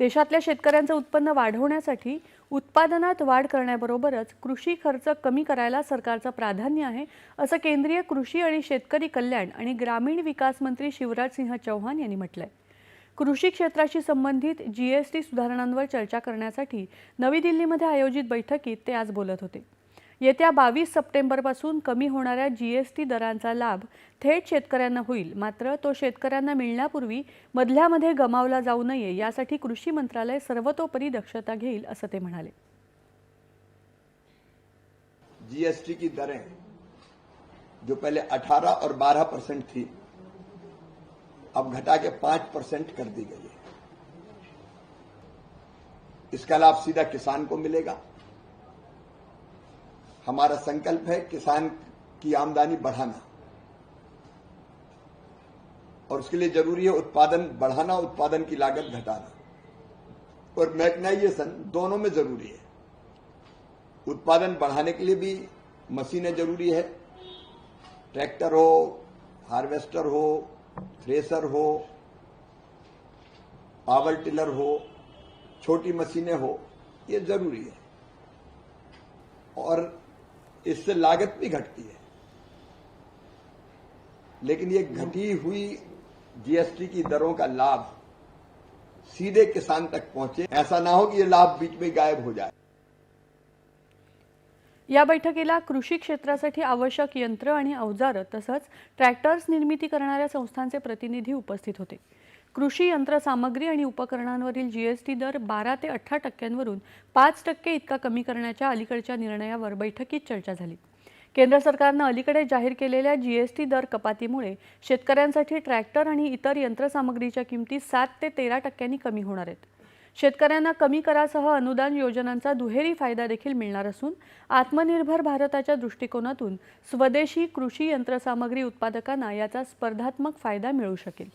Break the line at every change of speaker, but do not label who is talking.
देशातल्या शेतकऱ्यांचं उत्पन्न वाढवण्यासाठी उत्पादनात वाढ करण्याबरोबरच कृषी खर्च कमी करायला सरकारचं प्राधान्य आहे, असं केंद्रीय कृषी आणि शेतकरी कल्याण आणि ग्रामीण विकास मंत्री शिवराजसिंह चौहान यांनी म्हटलंय। कृषी क्षेत्राशी संबंधित जीएसटी सुधारणांवर चर्चा करण्यासाठी नवी दिल्लीमध्ये आयोजित बैठकीत ते आज बोलत होते। येत्या 22 सप्टेंबरपासून कमी होणाऱ्या जीएसटी दरांचा लाभ थेट शेतकऱ्यांना होईल, मात्र तो शेतकऱ्यांना मिळण्यापूर्वी मधल्यामध्ये गमावला जाऊ नये यासाठी कृषी मंत्रालय सर्वतोपरी दक्षता घेईल, असं ते म्हणाले।
जीएसटी की दरें जो पहले 18 और 12% थी, अब घटा के 5% कर दी गई है। इसका लाभ सीधा किसान को मिलेगा। हमारा संकल्प है किसान की आमदनी बढ़ाना, और उसके लिए जरूरी है उत्पादन बढ़ाना, उत्पादन की लागत घटाना, और मैकेनाइजेशन दोनों में जरूरी है। उत्पादन बढ़ाने के लिए भी मशीनें जरूरी है, ट्रैक्टर हो, हार्वेस्टर हो, थ्रेसर हो, पावर टिलर हो, छोटी मशीनें हो, ये जरूरी है, और इससे लागत भी घटती है। लेकिन ये घटी हुई जीएसटी की दरों का लाभ सीधे किसान तक पहुंचे, ऐसा ना हो कि ये लाभ बीच में गायब हो जाए।
या बैठकीला कृषी क्षेत्रासाठी आवश्यक यंत्र आणि अवजार तसंच ट्रॅक्टर्स निर्मिती करणाऱ्या संस्थांचे प्रतिनिधी उपस्थित होते। कृषी यंत्रसामग्री आणि उपकरणांवरील जीएसटी दर 12 ते 18% 5% इतका कमी करण्याच्या अलीकडच्या निर्णयावर बैठकीत चर्चा झाली। केंद्र सरकारने अलीकडे जाहीर केलेल्या जीएसटी दर कपातीमुळे शेतकऱ्यांसाठी ट्रॅक्टर आणि इतर यंत्रसामग्रीच्या किमती 7 ते 13% कमी होणार आहेत। शेतकऱ्यांना कमी करासह अनुदान योजनांचा दुहेरी फायदा देखील मिळणार असून आत्मनिर्भर भारताच्या दृष्टिकोनातून स्वदेशी कृषी यंत्रसामग्री उत्पादकांना याचा स्पर्धात्मक फायदा मिळू शकेल।